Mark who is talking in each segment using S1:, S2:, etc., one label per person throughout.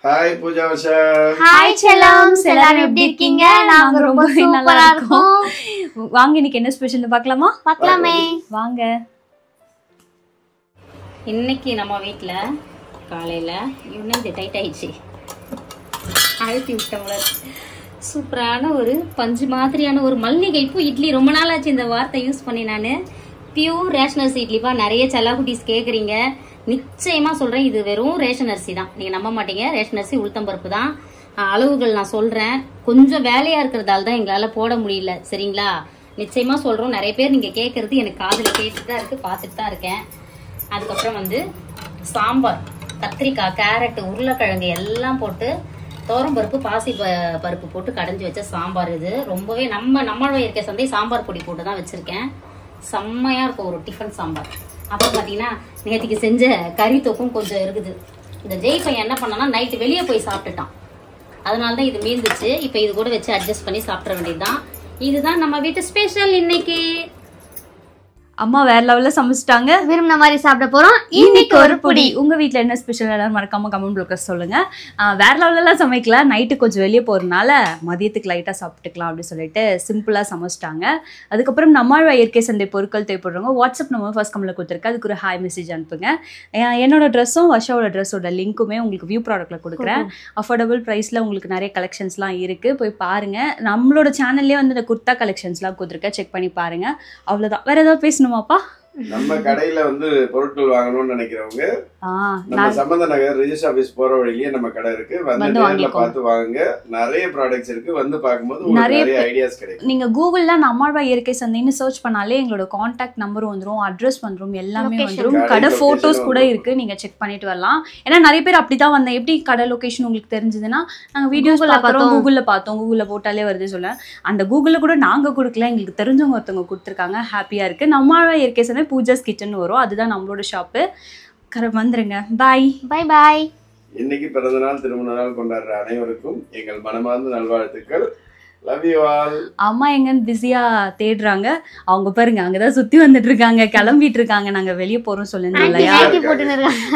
S1: Hi Pooja Varsha.
S2: Hi செல்லம், எல்லாரும் எப்படி இருக்கீங்க? நாங்க ரொம்ப சூப்பரா இருக்கோம்.
S3: வாங்க, இன்னைக்கு என்ன ஸ்பெஷல்னு பார்க்கலாமா?
S2: பார்க்கலாமே
S3: வாங்க.
S4: இன்னைக்கு நம்ம வீட்டில் காலையில் இன்னும் இது டைட் ஆயிடுச்சு, அழுத்தி விட்டவங்கள சூப்பரான ஒரு பஞ்சு மாதிரியான ஒரு மல்லிகைப்பூ இட்லி. ரொம்ப நாள் ஆச்சு இந்த வார்த்தை யூஸ் பண்ணி. நான் பியூர் ரேஷன் அரிசி இட்லிப்பா. நிறைய செல்லாக்குட்டீஸ் கேட்குறீங்க. நிச்சயமா சொல்றேன், இது வெறும் ரேஷன் அரிசி தான். நீங்க நம்ப மாட்டீங்க, ரேஷன் அரிசி உளுத்தம்பருப்பு தான். அளவுகள் நான் சொல்றேன். கொஞ்சம் வேலையா இருக்கிறதால தான் எங்களால போட முடியல, சரிங்களா? நிச்சயமா சொல்றோம். நிறைய பேர் நீங்க கேட்கறது எனக்கு காதுல கேட்டுட்டு தான் இருக்கு, பார்த்துட்டு தான் இருக்கேன். அதுக்கப்புறம் சாம்பார், கத்திரிக்காய், கேரட், உருளைக்கிழங்கு எல்லாம் போட்டு தோரம்பருப்பு, பாசி பருப்பு போட்டு கடைஞ்சி வச்ச சாம்பார். இது ரொம்பவே நம்மளோட இருக்க சந்தை சாம்பார் பொடி போட்டு தான் வச்சிருக்கேன். செம்மையா இருக்கும் ஒரு டிஃபன் சாம்பார். அப்புறம் பாத்தீங்கன்னா நேற்றுக்கு செஞ்ச கறி தொக்கும் கொஞ்சம் இருக்குது. இந்த ஜெய் பையன் என்ன பண்ணானா, நைட்டு வெளியே போய் சாப்பிட்டுட்டான். அதனாலதான் இது மீந்துச்சு. இப்ப இது கூட வச்சு அட்ஜஸ்ட் பண்ணி சாப்பிட வேண்டியதுதான். இதுதான் நம்ம வீட்டு ஸ்பெஷல் இன்னைக்கு.
S3: அம்மா வேற லெவல்ல சமைச்சிட்டாங்க.
S2: விரும்பின மாதிரி சாப்பிட போறோம்.
S3: இன்னைக்கு ஒரு பொடி. உங்க வீட்டுல என்ன ஸ்பெஷல் எல்லாரும் மறக்காம கமெண்ட் பாக்ஸ்ல சொல்லுங்க. வேற லெவல்லாம் சமைக்கல, நைட்டு கொஞ்சம் வெளியே போறதுனால மதியத்துக்கு லைட்டா சாப்பிட்டுக்கலாம் அப்படின்னு சொல்லிட்டு சிம்பிளா சமைச்சிட்டாங்க. அதுக்கப்புறம் நம்மாழ்வா இயற்கை சந்தை பொருட்கள் தேவைப்படுறவங்க வாட்ஸ்அப் நம்பர் ஃபர்ஸ்ட் கமெண்ட்ல கொடுத்துருக்கு, அதுக்கு ஒரு ஹாய் மெசேஜ் அனுப்புங்க. என்னோட ட்ரெஸ்ஸும் வர்ஷாவோட ட்ரெஸ்ஸோட லிங்க்குமே உங்களுக்கு வியூ ப்ராடக்ட்ல கொடுக்குறேன். அஃபோர்டபுள் ப்ரைஸ்ல உங்களுக்கு நிறைய கலெக்ஷன்ஸ்லாம் இருக்கு, போய் பாருங்க. நம்மளோட சேனல்லே இந்த குர்த்தா கலெக்ஷன்ஸ்லாம் கொடுத்துருக்கேன், செக் பண்ணி பாருங்க. அவ்வளவுதான். வேற ஏதாவது பேசணுமாப்பா?
S1: நம்ம கடையில பொருட்கள் வாங்கணும்னு நினைக்கிறவங்க நம்ம சம்பந்த நகர் ரிஜிஸ்டர் ஆபீஸ் போற வழியிலேயே நம்ம கடை இருக்கு. வந்து நேர்ல பார்த்து வாங்க. நிறைய ப்ராடக்ட்ஸ் இருக்கு. வந்து பாக்கும்போது நிறைய ஐடியாஸ் கிடைக்கும்.
S3: நீங்க கூகுள்ல நம்மாழ்வா இயற்கை சந்தைன்னு சர்ச் பண்ணாலே எங்களோட கான்டாக்ட் நம்பர் வந்துரும், அட்ரஸ் வந்துரும், எல்லாமே வந்துரும். கடை போட்டோஸ் கூட இருக்கு, நீங்க செக் பண்ணிட்டு வரலாம். ஏன்னா நிறைய பேர் அப்படிதான் வந்தேன். எப்படி கடை லொகேஷன் உங்களுக்கு தெரிஞ்சதுன்னா, நாங்க வீடியோஸ்ல பார்த்தோம், கூகுள்ல போட்டாலே வருது சொல்ல. அந்த கூகுள்ல கூட நாங்க கொடுக்கல, எங்களுக்கு தெரிஞ்சவங்க ஒருத்தவங்க கொடுத்துருக்காங்க. ஹாப்பியா இருக்கு. நம்மாழ்வா இயற்கை சந்தை பூஜாஸ் கிச்சன் வரும், அதுதான் நம்மளோட ஷாப்பு. வந்துருங்க. Bye
S2: bye bye.
S1: இன்னைக்கு பிறந்த நாள், திருமண நாள் கொண்டாடுற அனைவருக்கும் எங்கள் மனமார்ந்த நல்வாழ்த்துக்கள். Love you all. அம்மா
S3: எங்கன்னு பிஸியா தேடுறாங்க. அவங்க பாருங்க அங்கதான் சுத்தி வந்துட்டு இருக்காங்க, கிளம்பிட்டு இருக்காங்க. நாங்க வெளியே போறோம் சொல்லிருந்தோம் இல்லையா?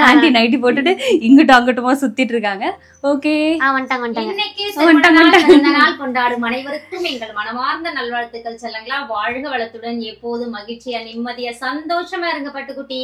S3: ஆன்டி நைட்டி போட்டுட்டு இங்கிட்ட அங்கிட்டமா சுத்திட்டு இருக்காங்க. ஓகே,
S4: நாள் கொண்டாடும் அனைவருக்கும் எங்கள் மனமார்ந்த நல்வாழ்த்துக்கள். செல்லங்களா, வாழ்க வளத்துடன், எப்போதும் மகிழ்ச்சியா, நிம்மதியா, சந்தோஷமா இருங்க பட்டுக்குட்டி.